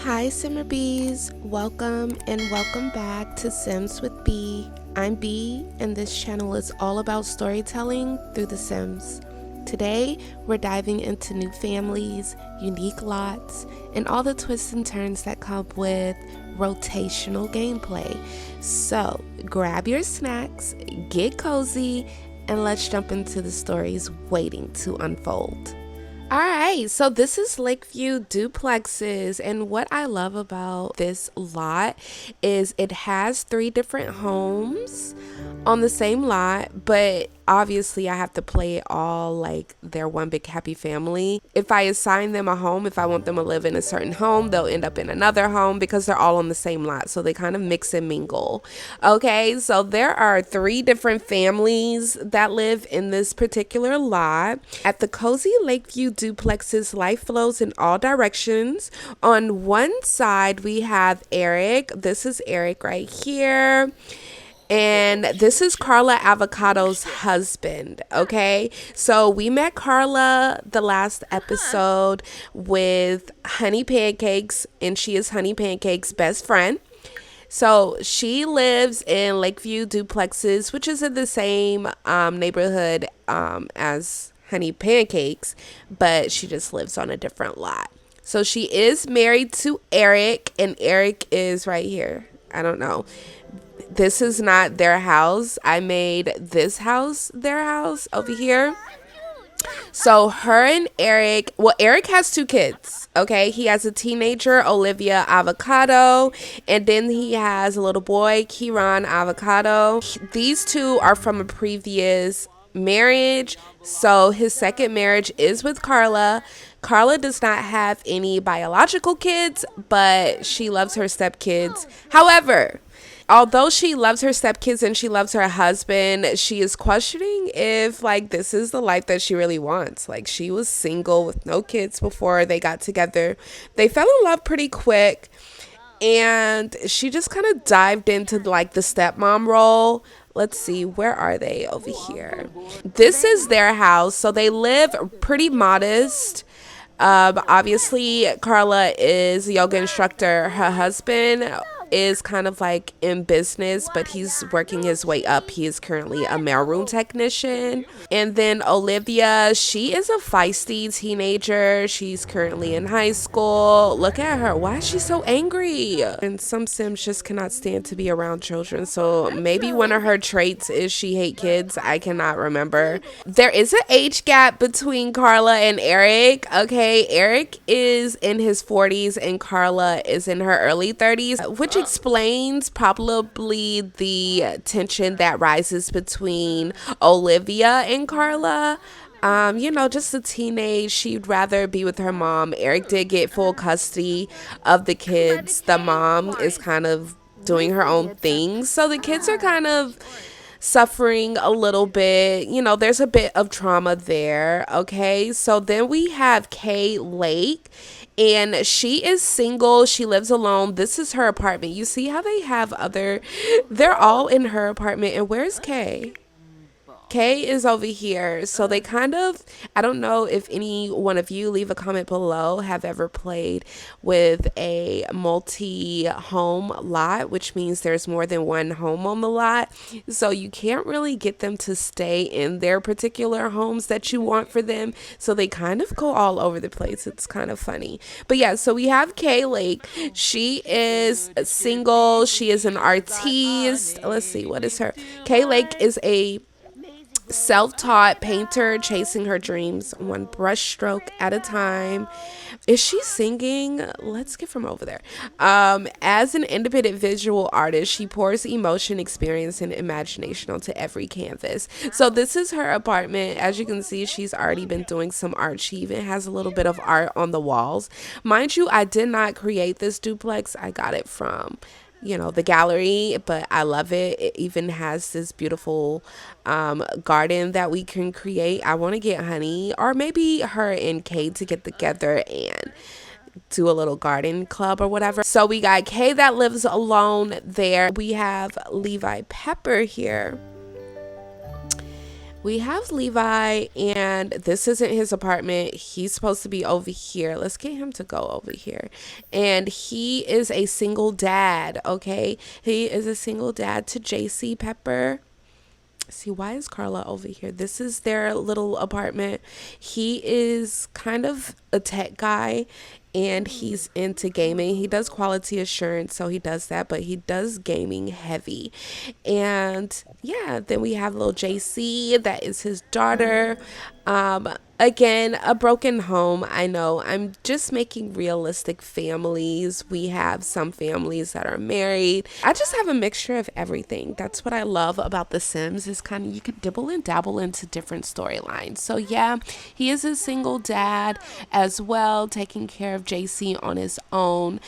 Hi SimmerBees, welcome and welcome back to Sims with Bee. I'm Bee and this channel is all about storytelling through The Sims. Today we're diving into new families, unique lots, and all the twists and turns that come with rotational gameplay. So grab your snacks, get cozy, and let's jump into the stories waiting to unfold. All right, so this is Lakeview duplexes, and what I love about this lot is it has 3 different homes on the same lot, but obviously I have to play it all like they're one big happy family. If I assign them a home, if I want them to live in a certain home, they'll end up in another home because they're all on the same lot, so they kind of mix and mingle. Okay, so there are 3 different families that live in this particular lot. At the cozy Lakeview duplexes, life flows in all directions. On one side we have Eric. This is Eric right here. And this is Carla Avocado's husband, okay? So we met Carla the last episode with Honey Pancakes, and she is Honey Pancakes' best friend. So she lives in Lakeview duplexes, which is in the same neighborhood as Honey Pancakes, but she just lives on a different lot. So she is married to Eric, and Eric is right here. I don't know. This is not their house. I made this house their house over here. So her and Eric, well, Eric has 2 kids, okay? He has a teenager, Olivia Avocado, and then he has a little boy, Kieran Avocado. These 2 are from a previous marriage. So his second marriage is with Carla. Carla does not have any biological kids, but she loves her stepkids. However, although she loves her stepkids and she loves her husband, she is questioning if this is the life that she really wants. She was single with no kids before they got together. They fell in love pretty quick, and she just kind of dived into the stepmom role. Let's see, where are they? Over here. This is their house. So they live pretty modest. Obviously Carla is a yoga instructor. Her husband is kind of in business, but he's working his way up. He is currently a mailroom technician. And then Olivia, she is a feisty teenager. She's currently in high school. Look at her. Why is she so angry? And some Sims just cannot stand to be around children. So maybe one of her traits is she hate kids. I cannot remember. There is an age gap between Carla and Eric. Okay, Eric is in his 40s and Carla is in her early 30s, which explains probably the tension that rises between Olivia and Carla. Just a teenage, she'd rather be with her mom. Eric did get full custody of the kids. The mom is kind of doing her own thing, so the kids are kind of suffering a little bit. There's a bit of trauma there. Okay, so then we have Kay Lake, and she is single. She lives alone. This is her apartment. You see how they have they're all in her apartment. And where's Kay? Kay is over here. So they I don't know if any one of you, leave a comment below, have ever played with a multi-home lot, which means there's more than one home on the lot. So you can't really get them to stay in their particular homes that you want for them. So they kind of go all over the place. It's kind of funny. But yeah, so we have Kay Lake. She is single. She is an artiste. Let's see, what is her? Kay Lake is a self-taught painter chasing her dreams one brush stroke at a time. Is she singing? Let's get from over there. As an independent visual artist, she pours emotion, experience, and imagination onto every canvas. So this is her apartment. As you can see, she's already been doing some art. She even has a little bit of art on the walls. Mind you, I did not create this duplex. I got it from the gallery, but I love it. It even has this beautiful garden that we can create. I want to get Honey, or maybe her and Kay, to get together and do a little garden club or whatever. So we got Kay that lives alone there. We have Levi Pepper here. We have Levi, and this isn't his apartment. He's supposed to be over here. Let's get him to go over here. And he is a single dad, okay? He is a single dad to JC Pepper. See, why is Carla over here? This is their little apartment. He is kind of a tech guy, and he's into gaming. He does quality assurance, so he does that, but he does gaming heavy. And yeah, then we have little JC, that is his daughter. Again, a broken home. I know, I'm just making realistic families. We have some families that are married. I just have a mixture of everything. That's what I love about The Sims, is kind of, you can dibble and dabble into different storylines. So yeah, he is a single dad as well, taking care of JC on his own.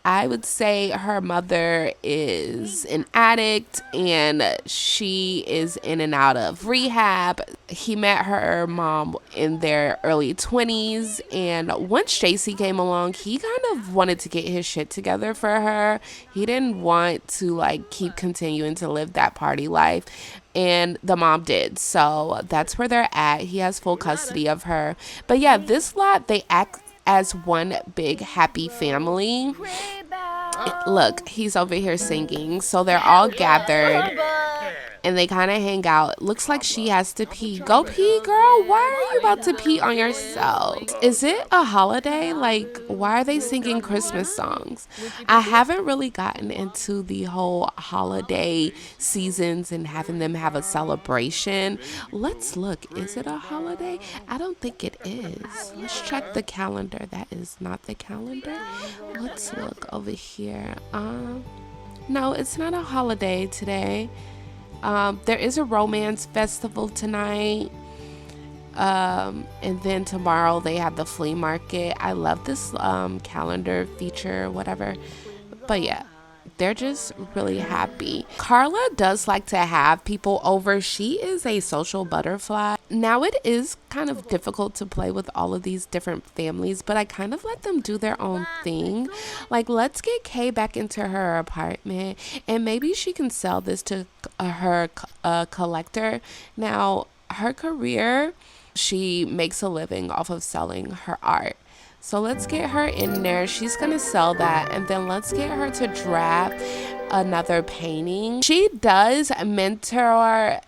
I would say her mother is an addict, and she is in and out of rehab. He met her mom in their early 20s, and once JC came along, he kind of wanted to get his shit together for her. He didn't want to like keep continuing to live that party life, and the mom did. So that's where they're at. He has full custody of her. But yeah, this lot, they act as one big happy family. Look, he's over here singing. So they're all gathered, and they kind of hang out. Looks like she has to pee. Go pee, girl. Why are you about to pee on yourself? Is it a holiday? Like, why are they singing Christmas songs? I haven't really gotten into the whole holiday seasons and having them have a celebration. Let's look. Is it a holiday? I don't think it is. Let's check the calendar. That is not the calendar. Let's look over here. No, it's not a holiday today. There is a romance festival tonight. And then tomorrow they have the flea market. I love this calendar feature, whatever. But yeah, they're just really happy. Carla does like to have people over. She is a social butterfly. Now it is kind of difficult to play with all of these different families, but I kind of let them do their own thing. Like, let's get Kay back into her apartment, and maybe she can sell this to her collector. Now, her career, she makes a living off of selling her art. So let's get her in there. She's gonna sell that, and then let's get her to draft another painting. She does mentor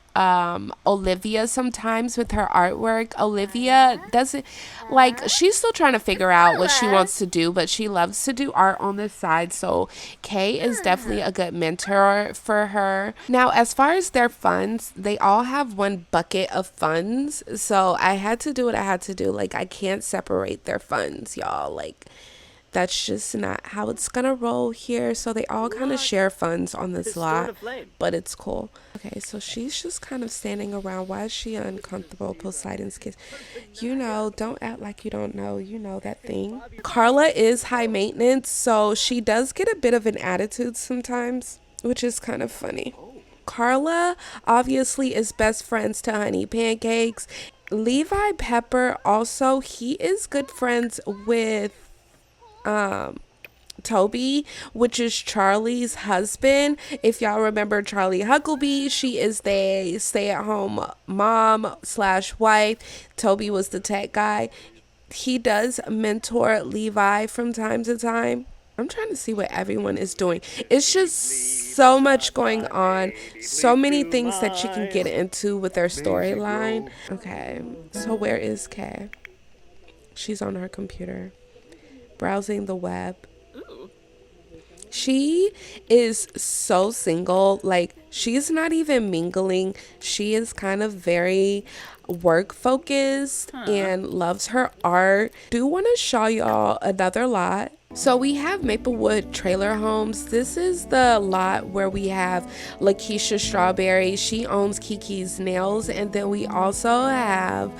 Olivia sometimes with her artwork. Olivia doesn't, like, she's still trying to figure out what she wants to do, but she loves to do art on the side. So Kay is definitely a good mentor for her. Now, as far as their funds, they all have one bucket of funds. So I had to do what I had to do. Like, I can't separate their funds, y'all. Like, that's just not how it's gonna roll here. So they all kind of share funds on this lot, but it's cool. Okay, so she's just kind of standing around. Why is she uncomfortable? Poseidon's kiss. You know, don't act like you don't know. You know that thing. Carla is high maintenance, so she does get a bit of an attitude sometimes, which is kind of funny. Carla obviously is best friends to Honey Pancakes. Levi Pepper also, he is good friends with Toby, which is Charlie's husband. If y'all remember Charlie Huckabee, she is the stay-at-home mom / wife. Toby was the tech guy. He does mentor Levi from time to time. I'm trying to see what everyone is doing. It's just so much going on. So many things that you can get into with their storyline. Okay, so where is Kay? She's on her computer, browsing the web. She is so single. Like, she's not even mingling. She is kind of very work focused and loves her art. Do want to show y'all another lot. So we have Maplewood Trailer Homes. This is the lot where we have Lakeisha Strawberry. She owns Kiki's Nails. And then we also have,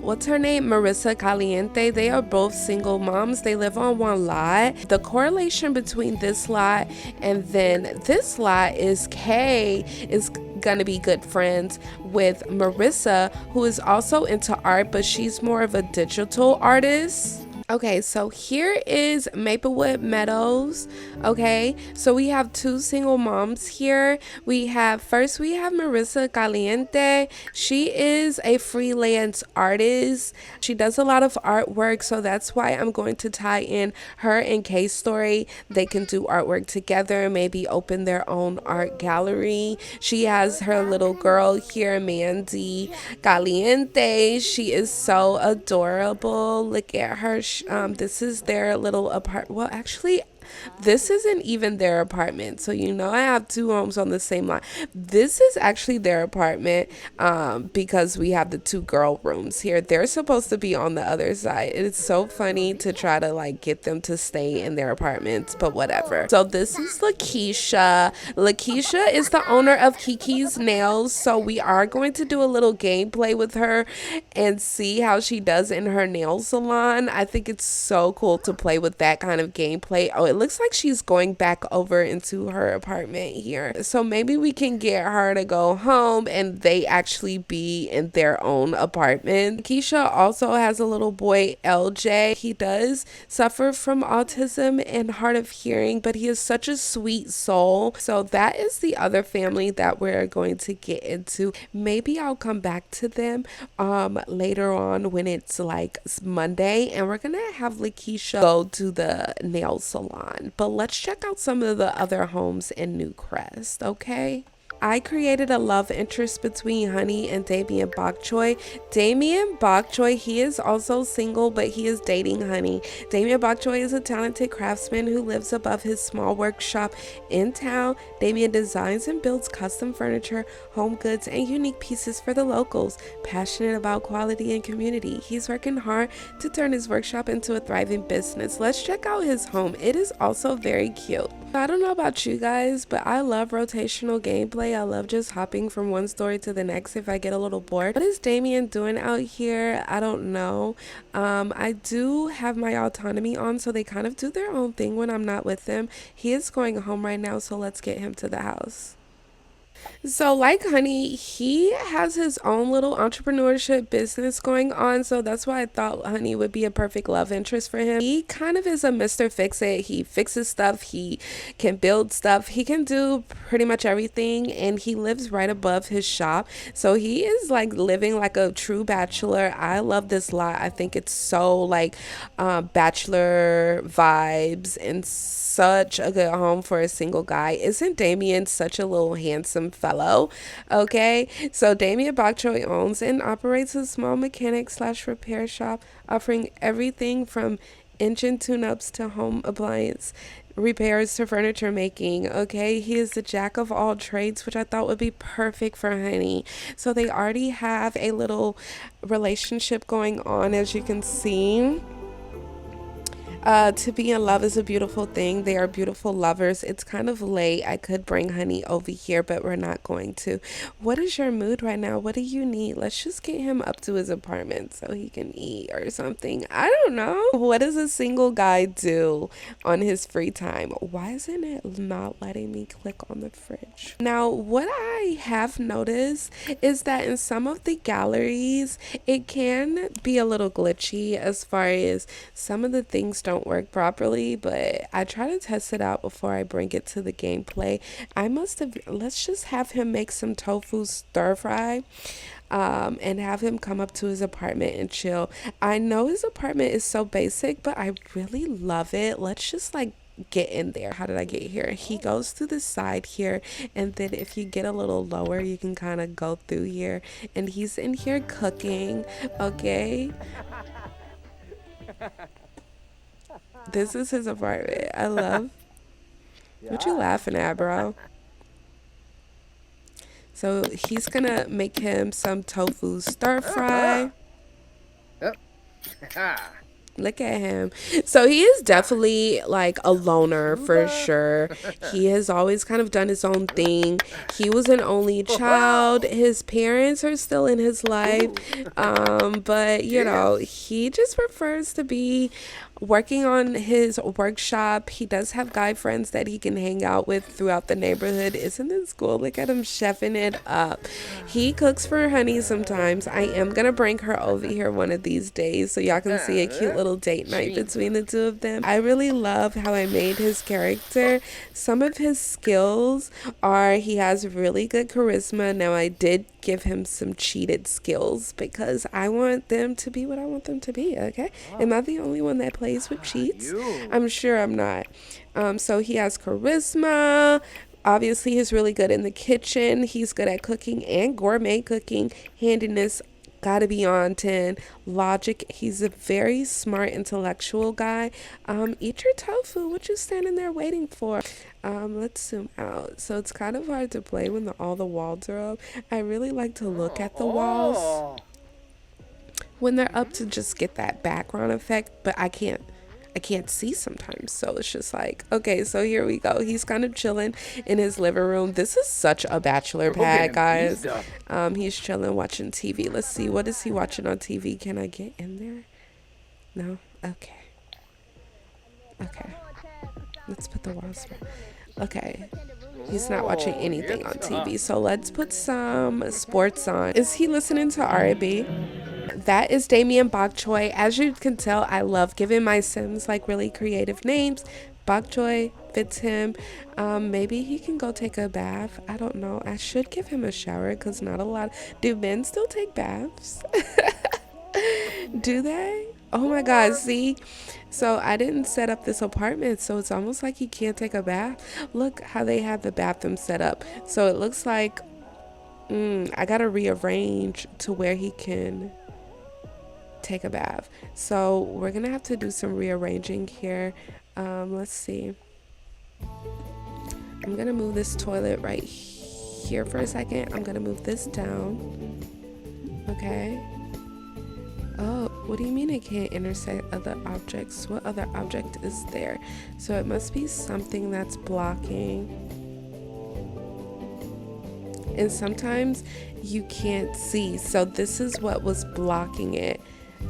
what's her name? Marissa Caliente. They are both single moms. They live on one lot. The correlation between this lot and then this lot is Kay is gonna be good friends with Marissa, who is also into art, but she's more of a digital artist. Okay, so here is Maplewood Meadows. Okay, so we have two single moms here. We have Marissa Caliente. She is a freelance artist. She does a lot of artwork, so that's why I'm going to tie in her and Kay's story. They can do artwork together, maybe open their own art gallery. She has her little girl here, Mandy Caliente. She is so adorable. Look at her. This is their little apartment. Well, actually, this isn't even their apartment. So, you know, I have two homes on the same line. This is actually their apartment, because we have the two girl rooms here. They're supposed to be on the other side. It's so funny to try to like get them to stay in their apartments, but whatever. So this is Lakeisha. Lakeisha is the owner of Kiki's Nails. So we are going to do a little gameplay with her and see how she does in her nail salon. I think it's so cool to play with that kind of gameplay. Oh, it looks like she's going back over into her apartment here. So maybe we can get her to go home and they actually be in their own apartment. Keisha also has a little boy, LJ. He does suffer from autism and hard of hearing, but he is such a sweet soul. So that is the other family that we're going to get into. Maybe I'll come back to them later on when it's like Monday, and we're gonna have Lakeisha go to the nail salon. But let's check out some of the other homes in Newcrest, okay? I created a love interest between Honey and Damien Bokchoy. Damien Bokchoy, he is also single, but he is dating Honey. Damien Bokchoy is a talented craftsman who lives above his small workshop in town. Damien designs and builds custom furniture, home goods, and unique pieces for the locals. Passionate about quality and community, he's working hard to turn his workshop into a thriving business. Let's check out his home. It is also very cute. I don't know about you guys, but I love rotational gameplay. I love just hopping from one story to the next if I get a little bored. What is Damien doing out here? I don't know. I do have my autonomy on, so they kind of do their own thing when I'm not with them. He is going home right now, so let's get him to the house. So like Honey, he has his own little entrepreneurship business going on, so that's why I thought Honey would be a perfect love interest for him. He kind of is a Mr. Fix-It. He fixes stuff, he can build stuff, he can do pretty much everything, and he lives right above his shop, so he is like living like a true bachelor. I love this lot. I think it's so like bachelor vibes and such a good home for a single guy. Isn't Damien such a little handsome fellow? Okay, so Damien Bokchoy owns and operates a small mechanic / repair shop, offering everything from engine tune-ups to home appliance repairs to furniture making. Okay, he is the jack of all trades, which I thought would be perfect for Honey. So they already have a little relationship going on, as you can see. To be in love is a beautiful thing. They are beautiful lovers. It's kind of late. I could bring Honey over here, but we're not going to. What is your mood right now? What do you need? Let's just get him up to his apartment so he can eat or something. I don't know. What does a single guy do on his free time? Why isn't it not letting me click on the fridge? Now, what I have noticed is that in some of the galleries, it can be a little glitchy as far as some of the things don't work properly, but I try to test it out before I bring it to the gameplay. Let's just have him make some tofu stir fry, and have him come up to his apartment and chill. I know his apartment is so basic, but I really love it. Let's just like get in there. How did I get here? He goes to the side here, and then if you get a little lower, you can kind of go through here, and he's in here cooking. Okay, this is his apartment. I love. What you laughing at, bro? So he's gonna make him some tofu stir fry. Look at him. So he is definitely like a loner for sure. He has always kind of done his own thing. He was an only child. His parents are still in his life. But you know, he just prefers to be working on his workshop. He does have guy friends that he can hang out with throughout the neighborhood. Isn't this cool? Look at him chefing it up. He cooks for Honey sometimes. I am gonna bring her over here one of these days so y'all can see a cute little date night between the two of them. I really love how I made his character. Some of his skills are he has really good charisma. Now I did give him some cheated skills because I want them to be what I want them to be, okay? Am I the only one that plays with cheats? I'm sure I'm not. So he has charisma. Obviously, he's really good in the kitchen. He's good at cooking and gourmet cooking. Handiness, gotta be on 10. Logic, he's a very smart intellectual guy. Eat your tofu. What you standing there waiting for? Let's zoom out. So it's kind of hard to play when all the walls are up. I really like to look at the walls when they're up to just get that background effect, but I can't see sometimes, so it's just like, okay, so here we go. He's kind of chilling in his living room. This is such a bachelor pad, guys. He's chilling watching TV. Let's see, what is he watching on TV? Can I get in there? No? Okay, let's put the walls back. Okay, he's not watching anything on TV, so let's put some sports on. Is he listening to R&B? That is Damien Bok Choy. As you can tell, I love giving my Sims like really creative names. Bok Choy fits him. Maybe he can go take a bath. I don't know. I should give him a shower because not a lot. Do men still take baths? Do they? Oh my God, see? So I didn't set up this apartment, so it's almost like he can't take a bath. Look how they have the bathroom set up. So it looks like I gotta rearrange to where he can take a bath. So we're gonna have to do some rearranging here. Let's see. I'm gonna move this toilet right here for a second. I'm gonna move this down. Okay. Oh, what do you mean it can't intersect other objects? What other object is there? So it must be something that's blocking. And sometimes you can't see. So this is what was blocking it.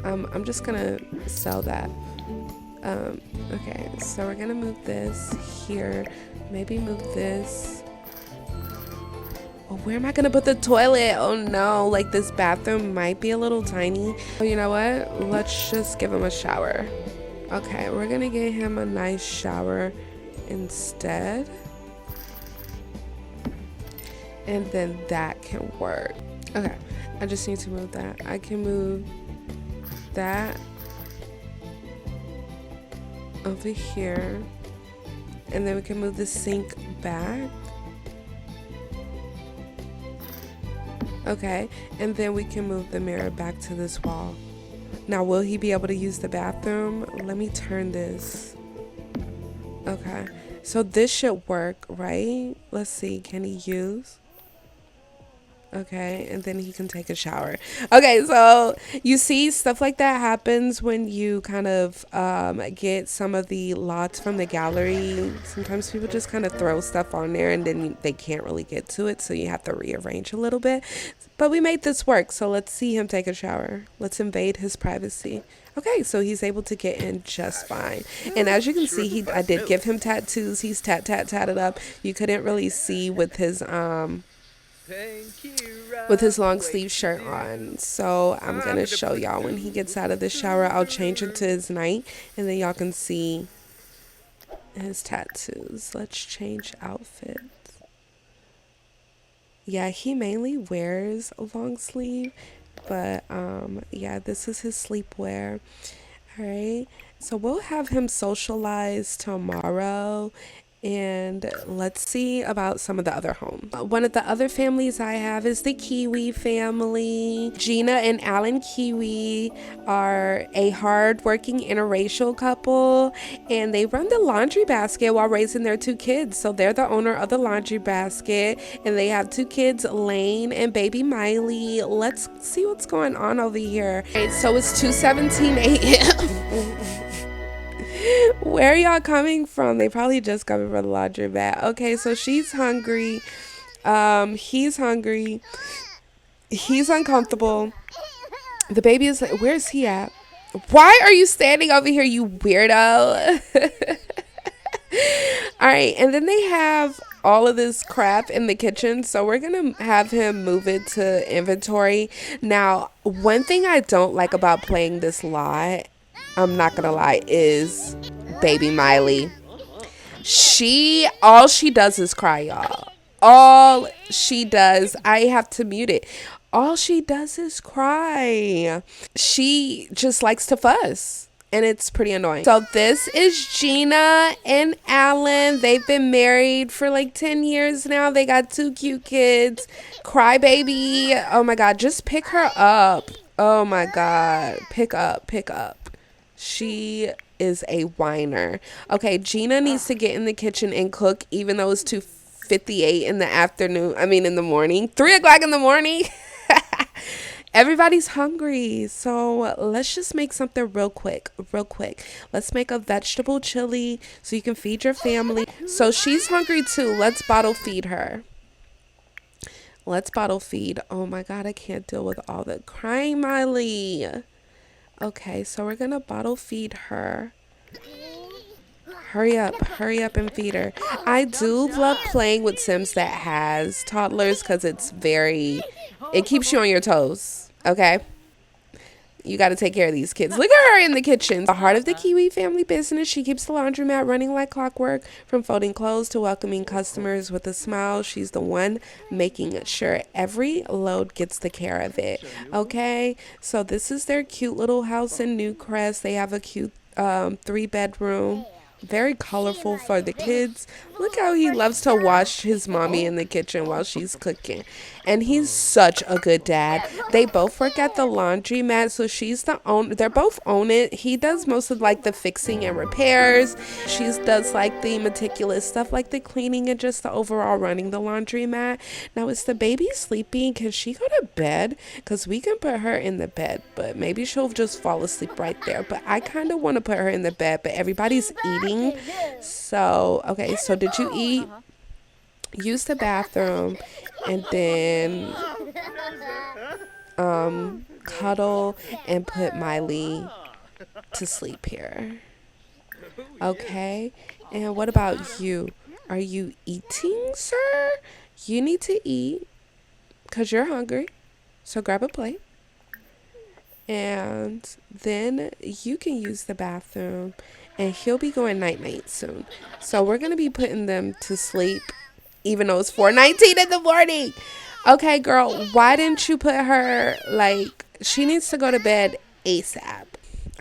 I'm just gonna sell that. Okay, so we're gonna move this here. Maybe move this. Oh, where am I gonna put the toilet? Oh no, like this bathroom might be a little tiny. Oh, you know what? Let's just give him a shower. Okay, we're gonna get him a nice shower instead. And then that can work. Okay, I just need to move that. I can move that over here. And then we can move the sink back. Okay, and then we can move the mirror back to this wall. Now, will he be able to use the bathroom? Let me turn this. Okay, so this should work, right? Let's see, can he use? Okay, and then he can take a shower. Okay, so you see stuff like that happens when you kind of get some of the lots from the gallery. Sometimes people just kind of throw stuff on there and then they can't really get to it, so you have to rearrange a little bit. But we made this work, so let's see him take a shower. Let's invade his privacy. Okay, so he's able to get in just fine. And as you can see, I did give him tattoos. He's tatted up. You couldn't really see with his long sleeve shirt on. So I'm gonna show y'all when he gets out of the shower. I'll change it to his night and then y'all can see his tattoos. Let's change outfits. Yeah, he mainly wears a long sleeve, but yeah, this is his sleepwear. All right, so we'll have him socialize tomorrow. And let's see about some of the other homes. One of the other families I have is the Kiwi family. Gina and Alan Kiwi are a hard-working interracial couple, and they run the laundry basket while raising their two kids. So they're the owner of the laundry basket, and they have two kids, Lane and baby Miley. Let's see what's going on over here. Okay, so it's 2:17 a.m. Where are y'all coming from? They probably just coming from the laundromat. Okay, so she's hungry. He's hungry. He's uncomfortable. The baby is, where's he at? Why are you standing over here, you weirdo? All right, and then they have all of this crap in the kitchen, so we're gonna have him move it to inventory. Now, one thing I don't like about playing this lot, I'm not gonna lie, is baby Miley. All she does is cry, y'all. All she does, I have to mute it. All she does is cry. She just likes to fuss, and it's pretty annoying. So this is Gina and Alan. They've been married for like 10 years now. They got 2 cute kids. Cry baby. Oh my God, just pick her up. Oh my God, pick up, pick up. She is a whiner. Okay, Gina needs to get in the kitchen and cook, even though it's 2:58 in the afternoon. I mean, in the morning, 3 o'clock in the morning. Everybody's hungry, so let's just make something real quick, real quick. Let's make a vegetable chili so you can feed your family. So she's hungry too. Let's bottle feed her. Let's bottle feed. Oh my God, I can't deal with all the crying, Miley. Okay, so we're gonna bottle feed her. Hurry up and feed her. I do love playing with Sims that has toddlers because it keeps you on your toes, okay? You got to take care of these kids. Look at her in the kitchen. The heart of the Kiwi family business. She keeps the laundromat running like clockwork, from folding clothes to welcoming customers with a smile. She's the one making sure every load gets the care of it. Okay, so this is their cute little house in Newcrest. They have a cute 3-bedroom. Very colorful for the kids. Look how he loves to watch his mommy in the kitchen while she's cooking. And he's such a good dad. They both work at the laundromat, so she's the owner. They're both own it. He does most of like the fixing and repairs. She does like the meticulous stuff like the cleaning and just the overall running the laundromat. Now, is the baby sleeping? Can she go to bed? Because we can put her in the bed, but maybe she'll just fall asleep right there. But I kind of want to put her in the bed, but everybody's eating. So, okay, so did you eat? Use the bathroom, and then cuddle and put Miley to sleep here. Okay, and what about you? Are you eating, sir? You need to eat because you're hungry, so grab a plate. And then you can use the bathroom, and he'll be going night-night soon. So we're going to be putting them to sleep, even though it's 4:19 in the morning. Okay, girl, why didn't you put her, like, she needs to go to bed ASAP.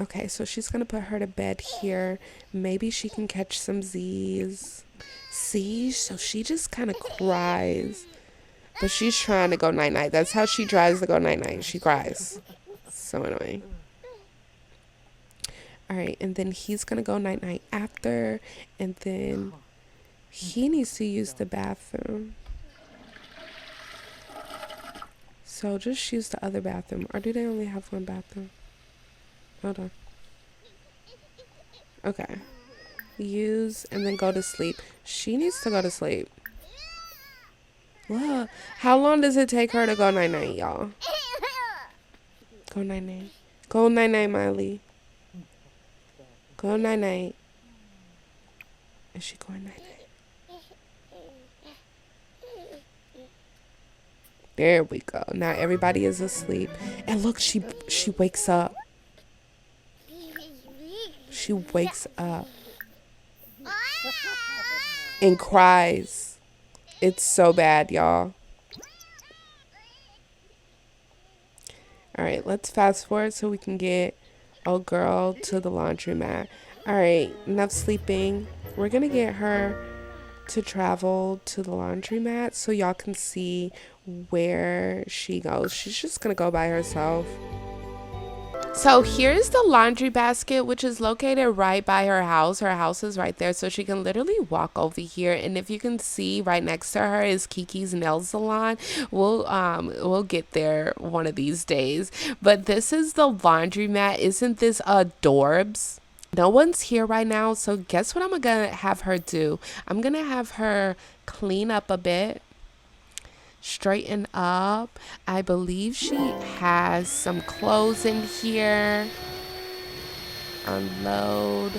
Okay, so she's going to put her to bed here. Maybe she can catch some Z's. See, so she just kind of cries. But she's trying to go night-night. That's how she tries to go night-night. She cries. So annoying. All right, and then he's going to go night-night after. And then he needs to use the bathroom. So just use the other bathroom. Or do they only have one bathroom? Hold on. Okay. Use and then go to sleep. She needs to go to sleep. Look. How long does it take her to go night-night, y'all? Go night-night. Go night-night, Miley. Go night-night. Is she going night-night? There we go. Now everybody is asleep. And look, she wakes up. She wakes up and cries. It's so bad, y'all. All right, let's fast forward so we can get old girl to the laundromat. All right, enough sleeping. We're going to get her to travel to the laundromat so y'all can see where she goes. She's just going to go by herself. So here's the laundry basket, which is located right by her house. Her house is right there, so she can literally walk over here. And if you can see, right next to her is Kiki's nail salon. We'll get there one of these days. But this is the laundromat. Isn't this adorbs? No one's here right now, so guess what I'm gonna have her do? I'm gonna have her clean up a bit. Straighten up. I believe she has some clothes in here. unload.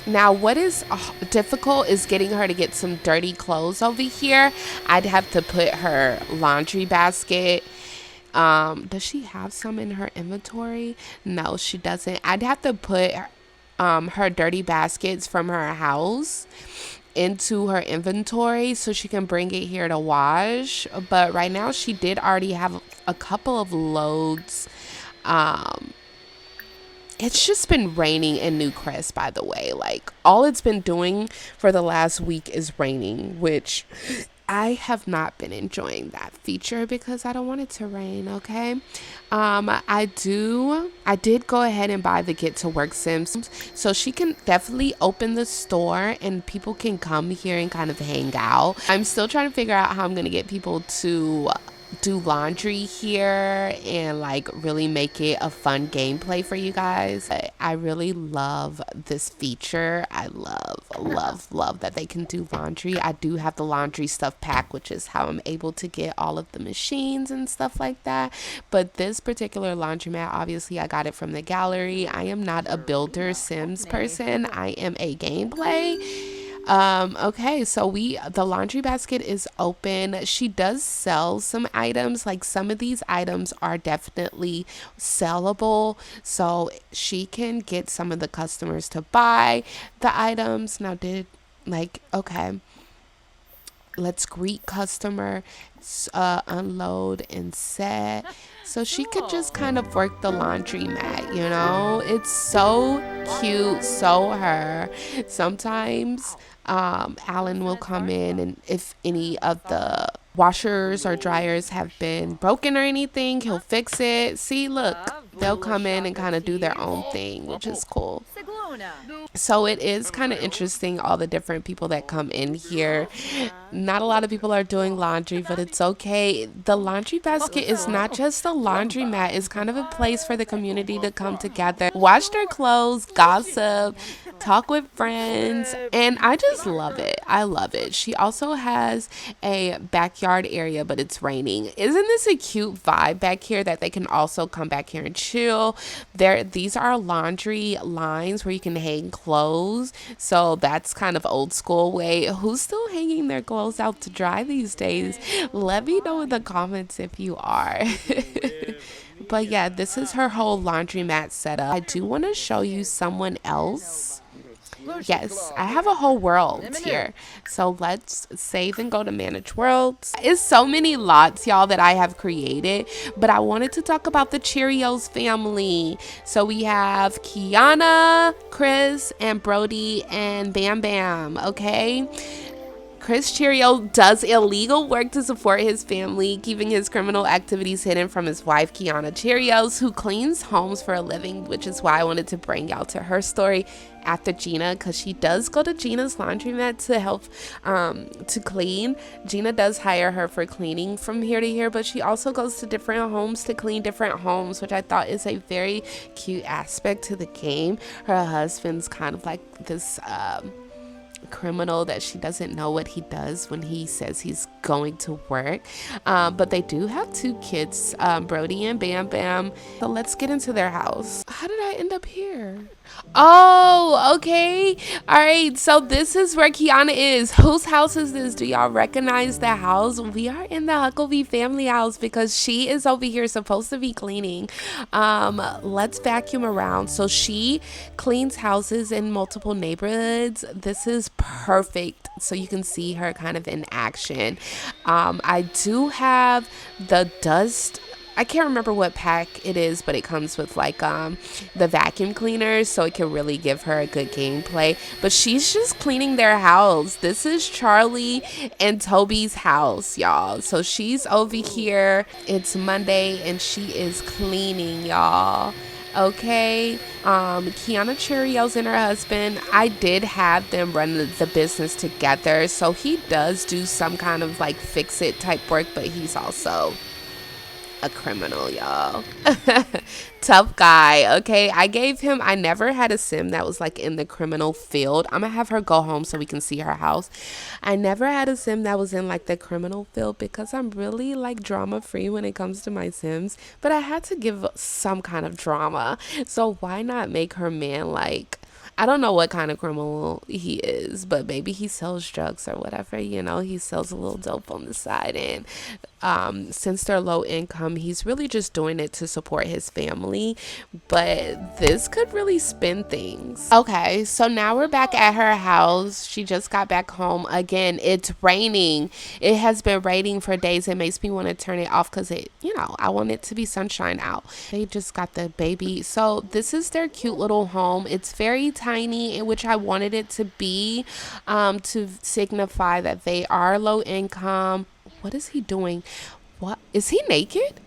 Now, what is difficult is getting her to get some dirty clothes over here. I'd have to put her laundry basket. Does she have some in her inventory? No, she doesn't. I'd have to put her dirty baskets from her house into her inventory so she can bring it here to wash. But right now she did already have a couple of loads. It's just been raining in Newcrest, by the way. Like, all it's been doing for the last week is raining, which I have not been enjoying that feature because I don't want it to rain, okay? I did go ahead and buy the Get to Work Sims, so she can definitely open the store and people can come here and kind of hang out. I'm still trying to figure out how I'm going to get people to do laundry here and like really make it a fun gameplay for you guys. I really love this feature. I love that they can do laundry. I do have the laundry stuff pack, which is how I'm able to get all of the machines and stuff like that. But this particular laundromat, obviously I got it from the gallery. I am not a builder Sims person. I am a gameplay. Okay, so the laundry basket is open. She does sell some items. Like, some of these items are definitely sellable, so she can get some of the customers to buy the items. Now, okay, let's greet customer, unload and set. So she could just kind of work the laundry mat, you know? It's so cute, so her. Sometimes Alan will come in, and if any of the washers or dryers have been broken or anything, he'll fix it. See, look, they'll come in and kind of do their own thing, which is cool. So it is kind of interesting, all the different people that come in here. Not a lot of people are doing laundry, but it's okay. The laundry basket is not just a laundry mat. It's kind of a place for the community to come together, wash their clothes, gossip, talk with friends, and I just love it. I love it. She also has a backyard area, but it's raining. Isn't this a cute vibe back here that they can also come back here and chill? These are laundry lines where you can hang clothes, so that's kind of old school way. Who's still hanging their clothes out to dry these days? Let me know in the comments if you are. But yeah, this is her whole laundromat setup. I do want to show you someone else. Yes, I have a whole world here. So let's save and go to manage worlds. It's so many lots, y'all, that I have created, but I wanted to talk about the Cheerios family. So we have Kiana, Chris, and Brody, and Bam Bam, okay? Chris Cheerio does illegal work to support his family, keeping his criminal activities hidden from his wife, Kiana Cheerios, who cleans homes for a living, which is why I wanted to bring y'all to her story after Gina, because she does go to Gina's laundromat to help to clean. Gina does hire her for cleaning from here to here, but she also goes to different homes to clean different homes, which I thought is a very cute aspect to the game. Her husband's kind of like this criminal that she doesn't know what he does when he says he's going to work, but they do have 2 kids, Brody and Bam Bam. So let's get into their house. How did I end up here? Oh, okay. All right, so this is where Kiana is. Whose house is this? Do y'all recognize the house? We are in the Huckabee family house because she is over here supposed to be cleaning. Let's vacuum around. So she cleans houses in multiple neighborhoods. This is perfect, so you can see her kind of in action. I do have the dust, I can't remember what pack it is, but it comes with like the vacuum cleaner, so it can really give her a good gameplay. But she's just cleaning their house. This is Charlie and Toby's house, y'all. So she's over here. It's Monday and she is cleaning, y'all. Okay, Kiana Cheerios and her husband, I did have them run the business together, so he does do some kind of like fix it type work, but he's also a criminal, y'all. Tough guy. Okay, I never had a sim that was like in the criminal field. I'm gonna have her go home so we can see her house. I never had a sim that was in like the criminal field because I'm really like drama free when it comes to my sims, but I had to give some kind of drama. So why not make her man like, I don't know what kind of criminal he is, but maybe he sells drugs or whatever. He sells a little dope on the side. And since they're low income, he's really just doing it to support his family. But this could really spin things. Okay, so now we're back at her house. She just got back home. Again, it's raining. It has been raining for days. It makes me want to turn it off because I want it to be sunshine out. They just got the baby. So this is their cute little home. It's very tiny, in which I wanted it to be, to signify that they are low income. What is he doing? What is he naked?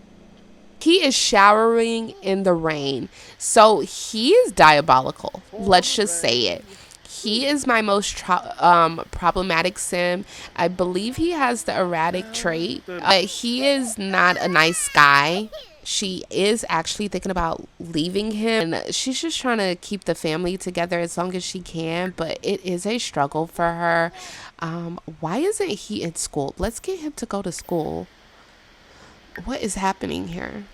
He is showering in the rain. So he is diabolical. Let's just say it. He is my most problematic sim. I believe he has the erratic trait. He is not a nice guy. She is actually thinking about leaving him, and she's just trying to keep the family together as long as she can, but it is a struggle for her. Why isn't he in school? Let's get him to go to school. What is happening here?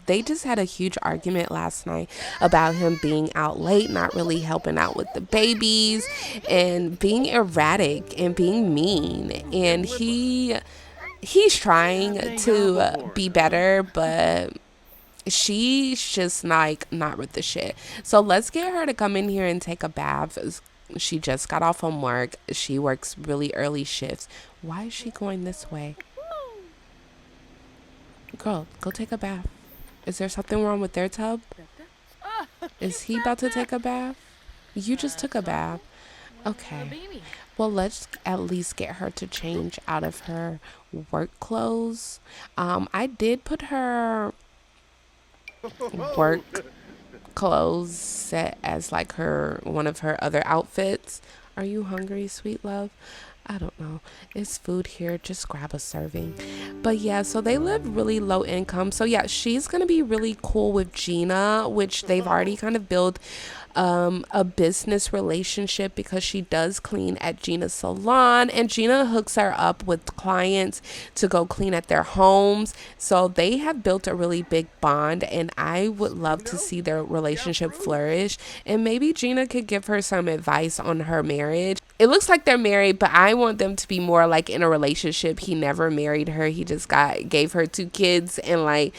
They just had a huge argument last night about him being out late, not really helping out with the babies, and being erratic and being mean. And he's trying to be better, but she's just like not with the shit. So let's get her to come in here and take a bath. She just got off from work. She works really early shifts. Why is she going this way? Girl, go take a bath. Is there something wrong with their tub? Is he about to take a bath? You just took a bath. Okay. Well, let's at least get her to change out of her work clothes. I did put her work clothes set as like one of her other outfits. Are you hungry, sweet love? I don't know. It's food here. Just grab a serving. But yeah, so they live really low income. So yeah, she's going to be really cool with Gina, which they've already kind of built a business relationship because she does clean at Gina's salon, and Gina hooks her up with clients to go clean at their homes. So they have built a really big bond, and I would love to see their relationship flourish. And maybe Gina could give her some advice on her marriage. It looks like they're married, but I want them to be more like in a relationship. He never married her. He just gave her 2 kids, and like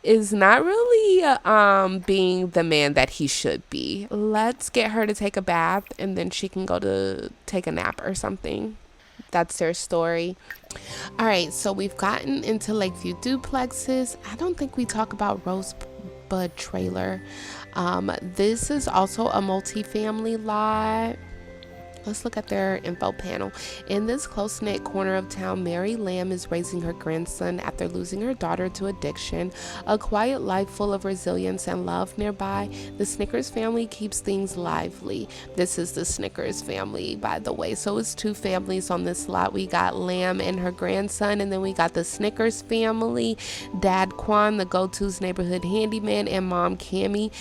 is not really being the man that he should be. Let's get her to take a bath, and then she can go to take a nap or something. That's their story. All right, so we've gotten into Lakeview duplexes. I don't think we talk about Rosebud Trailer. This is also a multifamily lot. Let's look at their info panel. In this close-knit corner of town, Mary Lamb is raising her grandson after losing her daughter to addiction. A quiet life full of resilience and love nearby. The Snickers family keeps things lively. This is the Snickers family, by the way. So it's 2 families on this lot. We got Lamb and her grandson, and then we got the Snickers family. Dad Quan, the go-to's neighborhood handyman, and mom Cammie.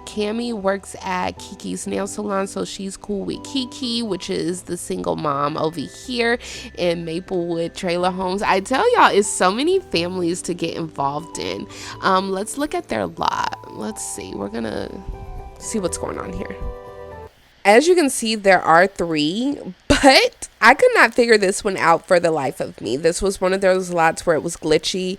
Cammie works at Kiki's nail salon, so she's cool with Kiki, which is the single mom over here in Maplewood Trailer Homes. I tell y'all, it's so many families to get involved in. Let's look at their lot. Let's see. We're gonna see what's going on here. As you can see, there are 3, but I could not figure this one out for the life of me. This was one of those lots where it was glitchy.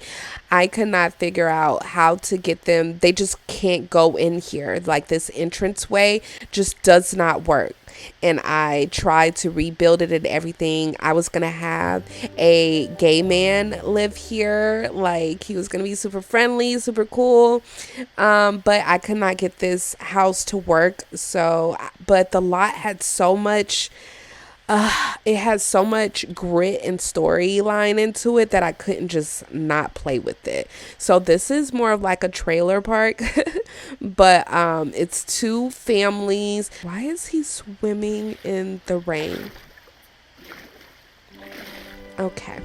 I could not figure out how to get them. They just can't go in here. Like this entranceway just does not work. And I tried to rebuild it and everything. I was going to have a gay man live here. Like he was going to be super friendly, super cool. But I could not get this house to work. So, but the lot had so much, it has so much grit and storyline into it that I couldn't just not play with it. So this is more of like a trailer park, but it's 2 families. Why is he swimming in the rain? Okay,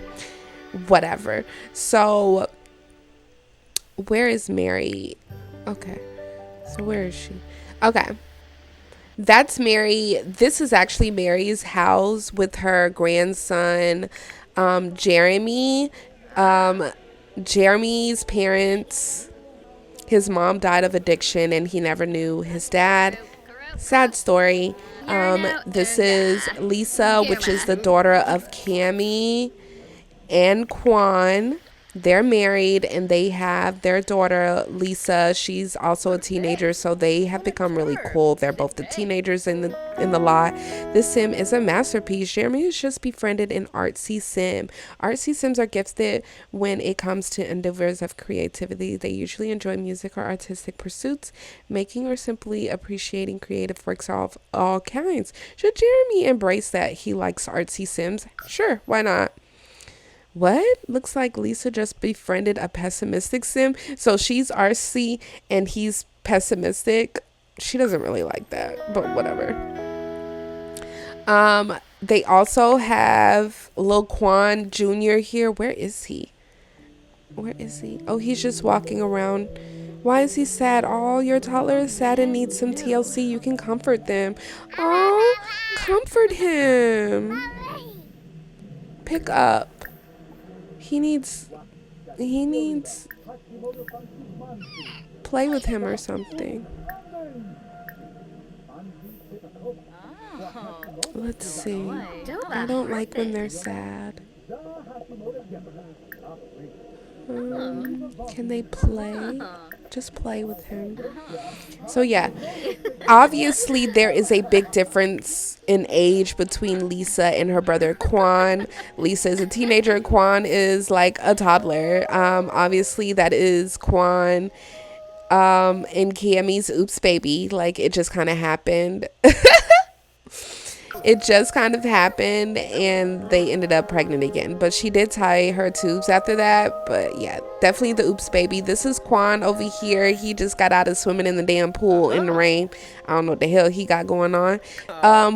whatever. So where is Mary? Okay, so where is she? Okay, that's Mary. This is actually Mary's house with her grandson, Jeremy. Um, Jeremy's parents, his mom died of addiction and he never knew his dad. Sad story. This is Lisa, which is the daughter of Cammy and Quan. They're married and they have their daughter Lisa. She's also a teenager, so they have become really cool. They're both the teenagers in the lot. This sim is a masterpiece. Jeremy is just befriended an artsy sim. Artsy sims are gifted when it comes to endeavors of creativity. They usually enjoy music or artistic pursuits, making or simply appreciating creative works of all kinds. Should Jeremy embrace that he likes artsy sims? Sure, why not? What? Looks like Lisa just befriended a pessimistic sim. So she's RC and he's pessimistic. She doesn't really like that, but whatever. They also have Lil Quan Jr. here. Where is he? Where is he? Oh, he's just walking around. Why is he sad? Oh, your toddler is sad and needs some TLC. You can comfort them. Oh, comfort him. Pick up. He needs play with him or something. Let's see. I don't like when they're sad. Can they play? Just play with him. So yeah, obviously there is a big difference in age between Lisa and her brother Quan. Lisa is a teenager. Quan is like a toddler. Obviously that is Quan and Cammy's oops baby. Like it just kind of happened. It just kind of happened and they ended up pregnant again, but she did tie her tubes after that. But yeah, definitely the oops baby. This is Quan over here. He just got out of swimming in the damn pool in the rain. I don't know what the hell he got going on.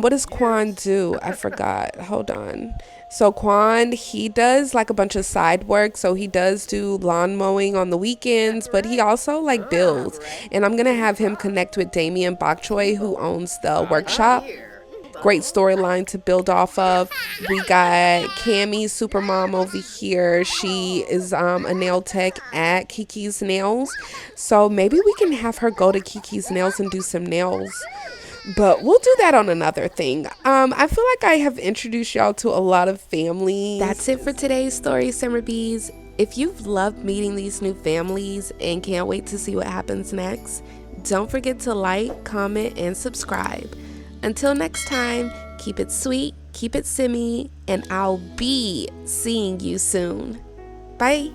What does Quan do? I forgot. Hold on. So Quan, he does like a bunch of side work. So he does do lawn mowing on the weekends, but he also like builds. And I'm gonna have him connect with Damien Bok Choy, who owns the workshop. Great storyline to build off of. We got Cammy's supermom over here. She is a nail tech at Kiki's Nails. So maybe we can have her go to Kiki's Nails and do some nails. But we'll do that on another thing. I feel like I have introduced y'all to a lot of families. That's it for today's story, SimmerBees. If you've loved meeting these new families and can't wait to see what happens next, don't forget to like, comment, and subscribe. Until next time, keep it sweet, keep it simmy, and I'll be seeing you soon. Bye.